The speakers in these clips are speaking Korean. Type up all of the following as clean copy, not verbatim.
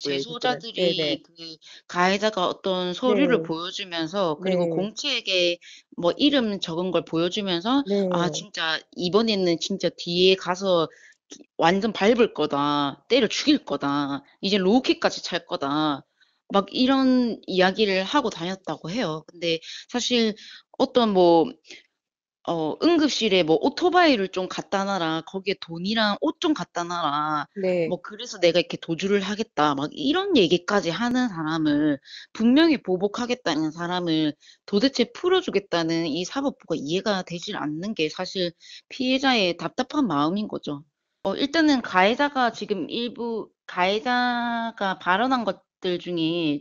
있고요, 이분들은. 네네. 재소자들이 그 가해자가 어떤 서류를 네. 보여주면서 그리고 네. 공책에 뭐 이름 적은 걸 보여주면서 "아 네. 진짜 이번에는 진짜 뒤에 가서 완전 밟을 거다. 때려 죽일 거다. 이제 로우킥까지 찰 거다." 막 이런 이야기를 하고 다녔다고 해요. 근데 사실 어떤 뭐 응급실에 뭐 "오토바이를 좀 갖다 놔라. 거기에 돈이랑 옷 좀 갖다 놔라. 네. 뭐 그래서 내가 이렇게 도주를 하겠다." 막 이런 얘기까지 하는 사람을, 분명히 보복하겠다는 사람을 도대체 풀어 주겠다는 이 사법부가 이해가 되질 않는 게 사실 피해자의 답답한 마음인 거죠. 일단은 가해자가 지금 일부 가해자가 발언한 것들 중에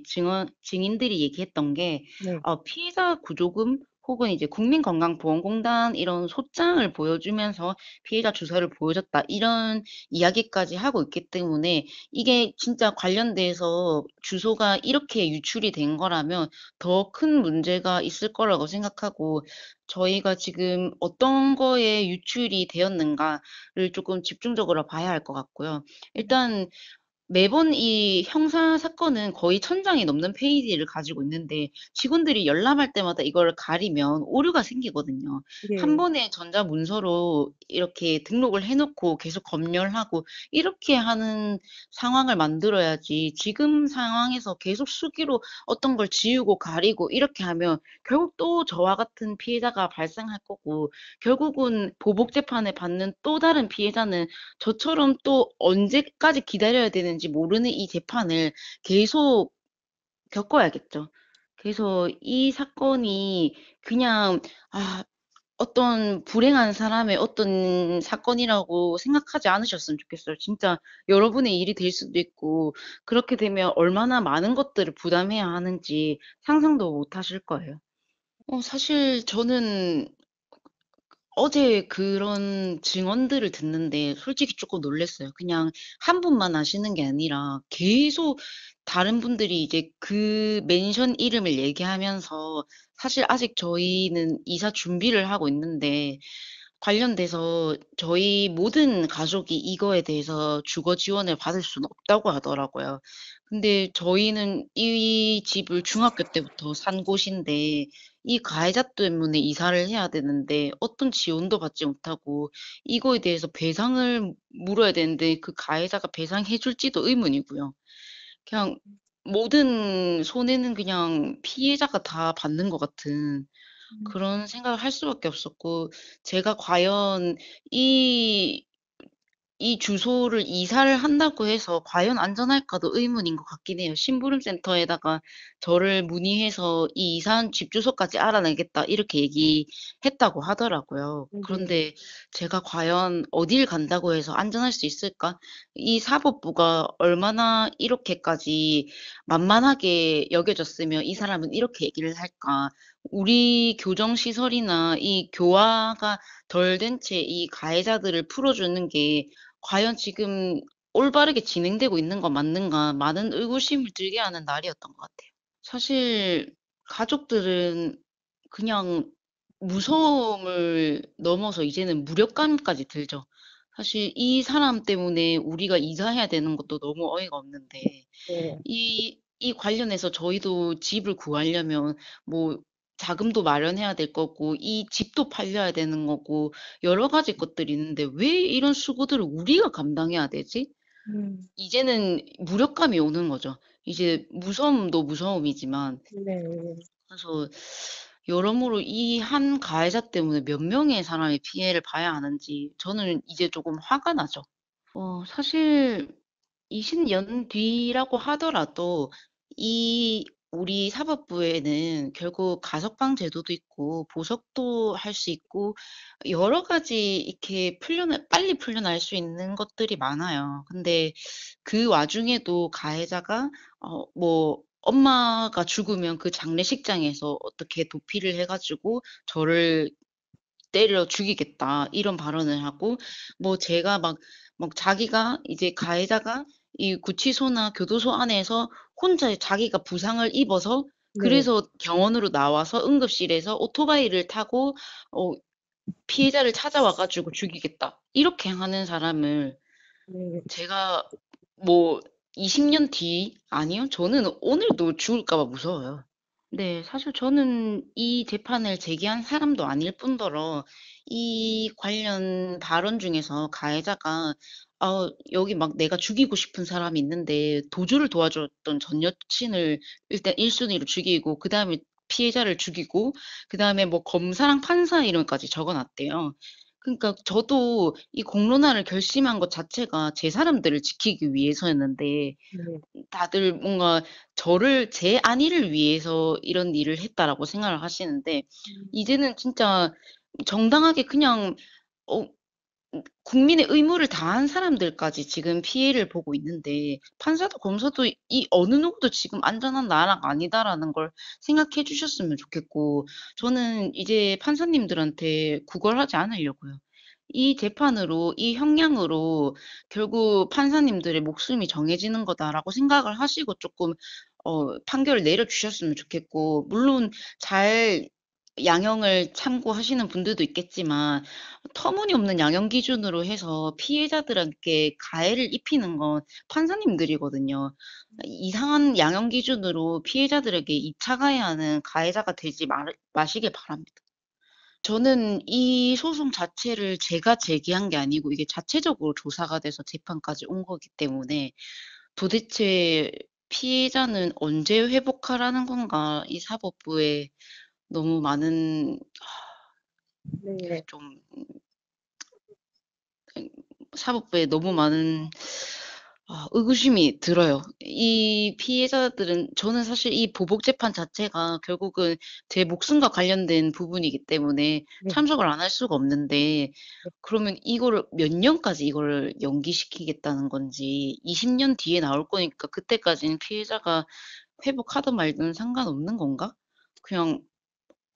증인들이 얘기했던 게 네. 피해자 구조금 혹은 이제 국민건강보험공단 이런 소장을 보여주면서 피해자 주소를 보여줬다, 이런 이야기까지 하고 있기 때문에 이게 진짜 관련돼서 주소가 이렇게 유출이 된 거라면 더 큰 문제가 있을 거라고 생각하고, 저희가 지금 어떤 거에 유출이 되었는가를 조금 집중적으로 봐야 할 것 같고요. 일단 매번 이 형사 사건은 거의 1,000장이 넘는 페이지를 가지고 있는데 직원들이 열람할 때마다 이거를 가리면 오류가 생기거든요. 한 네. 번에 전자문서로 이렇게 등록을 해 놓고 계속 검열하고 이렇게 하는 상황을 만들어야지, 지금 상황에서 계속 수기로 어떤 걸 지우고 가리고 이렇게 하면 결국 또 저와 같은 피해자가 발생할 거고, 결국은 보복 재판을 받는 또 다른 피해자는 저처럼 또 언제까지 기다려야 되는지 모르는 이 재판을 계속 겪어야겠죠. 그래서 이 사건이 그냥 어떤 불행한 사람의 어떤 사건이라고 생각하지 않으셨으면 좋겠어요. 진짜 여러분의 일이 될 수도 있고, 그렇게 되면 얼마나 많은 것들을 부담해야 하는지 상상도 못 하실 거예요. 사실 저는 어제 그런 증언들을 듣는데 솔직히 쪼끔 놀랐어요. 그냥 한 분만 아시는 게 아니라 계속 다른 분들이 이제 그 멘션 이름을 얘기하면서, 사실 아직 저희는 이사 준비를 하고 있는데 관련돼서 저희 모든 가족이 이거에 대해서 주거 지원을 받을 수는 없다고 하더라고요. 근데 저희는 이 집을 중학교 때부터 산 곳인데 이 가해자 때문에 이사를 해야 되는데 어떤 지원도 받지 못하고 이거에 대해서 배상을 물어야 되는데 그 가해자가 배상해 줄지도 의문이고요. 그냥 모든 손해는 그냥 피해자가 다 받는 것 같은 음. 그런 생각을 할 수밖에 없었고, 제가 과연 이 이 주소를 이사를 한다고 해서 과연 안전할까도 의문인 것 같긴 해요. 심부름 센터에다가 저를 문의해서 "이 이사한 집 주소까지 알아내겠다." 이렇게 얘기했다고 하더라고요. 네. 그런데 제가 과연 어딜 간다고 해서 안전할 수 있을까? 이 사법부가 얼마나 이렇게까지 만만하게 여겨졌으면 이 사람은 이렇게 얘기를 할까? 우리 교정 시설이나 이 교화가 덜 된 채 이 가해자들을 풀어주는 게 과연 지금 올바르게 진행되고 있는 거 맞는가, 많은 의구심을 들게 하는 날이었던 것 같아요. 사실 가족들은 그냥 무서움을 넘어서 이제는 무력감까지 들죠. 사실 이 사람 때문에 우리가 이사해야 되는 것도 너무 어이가 없는데, 네. 이 관련해서 저희도 집을 구하려면 뭐 자금도 마련해야 될 거고 이 집도 팔려야 되는 거고 여러 가지 것들이 있는데 '왜 이런 수고들을 우리가 감당해야 되지?' 음. 이제는 무력감이 오는 거죠. 이제 무서움도 무서움이지만. 네. 그래서 여러모로 이 한 가해자 때문에 몇 명의 사람이 피해를 봐야 하는지 저는 이제 조금 화가 나죠. 사실 20년 뒤라고 하더라도 이 우리 사법부에는 결국 가석방 제도도 있고 보석도 할 수 있고 여러 가지 이렇게 빨리 풀려날 수 있는 것들이 많아요. 근데 그 와중에도 가해자가 뭐 "엄마가 죽으면 그 장례식장에서 어떻게 도피를 해 가지고 저를 때려 죽이겠다." 이런 발언을 하고, 뭐 제가 막 자기가 이제 가해자가 이 구치소나 교도소 안에서 혼자 자기가 부상을 입어서 네. 그래서 병원으로 나와서 응급실에서 오토바이를 타고 어 피해자를 찾아와 가지고 죽이겠다, 이렇게 하는 사람을 네. 제가 뭐 20년 뒤? 아니요. 저는 오늘도 죽을까 봐 무서워요. 네, 사실 저는 이 재판을 제기한 사람도 아닐 뿐더러 이 관련 발언 중에서 가해자가 여기 막 내가 죽이고 싶은 사람이 있는데 도주를 도와줬던 전 여친을 일단 1순위로 죽이고 그다음에 피해자를 죽이고 그다음에 뭐 검사랑 판사 이름까지 적어놨대요. 그러니까 저도 이 공론화를 결심한 것 자체가 제 사람들을 지키기 위해서였는데 네. 다들 뭔가 저를 제 안위를 위해서 이런 일을 했다라고 생각을 하시는데 음. 이제는 진짜 정당하게 그냥 어 국민의 의무를 다한 사람들까지 지금 피해를 보고 있는데 판사도 검사도 이 어느 누구도 지금 '안전한 나라가 아니다.'라는 걸 생각해 주셨으면 좋겠고 저는 이제 판사님들한테 구걸하지 않으려고요. 이 재판으로 이 형량으로 결국 '판사님들의 목숨이 정해지는 거다.'라고 생각을 하시고 쪼끔 판결을 내려 주셨으면 좋겠고 물론 잘 양형을 참고하시는 분들도 있겠지만 터무니없는 양형 기준으로 해서 피해자들에게 가해를 입히는 건 판사님들이거든요. 이상한 양형 기준으로 피해자들에게 2차 가해하는 가해자가 되지 마시길 바랍니다. 저는 이 소송 자체를 제가 제기한 게 아니고 이게 자체적으로 조사가 돼서 재판까지 온 거기 때문에 도대체 '피해자는 언제 회복하라는 건가.' 이 사법부에 너무 많은 네. 좀 사법부에 너무 많은 의구심이 들어요. 이 피해자들은 저는 사실 이 보복 재판 자체가 결국은 제 목숨과 관련된 부분이기 때문에 네. 참석을 안 할 수가 없는데 네. 그러면 이거를 몇 년까지 이걸 연기시키겠다는 건지 20년 뒤에 나올 거니까 그때까지는 피해자가 회복하든 말든 상관없는 건가? 그냥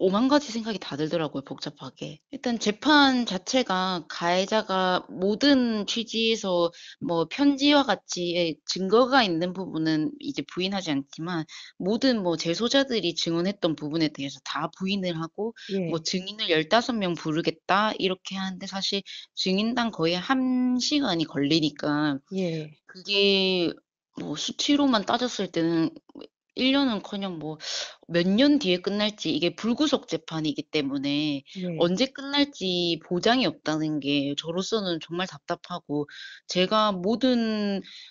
오만 가지 생각이 다 들더라고요, 복잡하게. 일단 재판 자체가 가해자가 모든 취지에서 뭐 편지와 같이 증거가 있는 부분은 이제 부인하지 않지만 모든 뭐 재소자들이 증언했던 부분에 대해서 다 부인을 하고 뭐 예. "증인을 15명 부르겠다." 이렇게 하는데 사실 증인당 거의 1 시간이 걸리니까 예. 그게 뭐 수치로만 따졌을 때는 1 년은커녕 뭐 몇 년 뒤에 끝날지 이게 불구속 재판이기 때문에 네. 언제 끝날지 보장이 없다는 게 저로서는 정말 답답하고 제가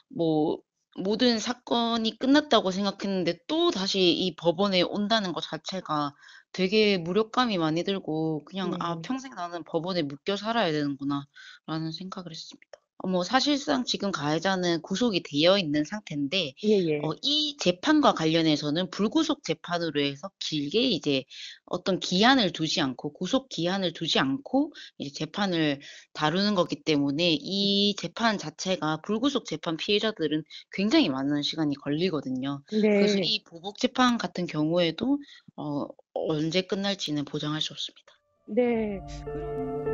뭐 모든 사건이 끝났다고 생각했는데 또다시 이 법원에 온다는 것 자체가 되게 무력감이 많이 들고 그냥 '아 네. 평생 나는 법원에 묶여 살아야 되는구나.'라는 생각을 했습니다. 뭐 사실상 지금 가해자는 구속이 되어 있는 상태인데 예예. 이 재판과 관련해서는 불구속 재판으로 해서 길게 이제 어떤 기한을 두지 않고 구속 기한을 두지 않고 이제 재판을 다루는 거기 때문에 이 재판 자체가 불구속 재판 피해자들은 굉장히 많은 시간이 걸리거든요. 그래서 네. 이 보복 재판 같은 경우에도 언제 끝날지는 보장할 수 없습니다. 네. 그럼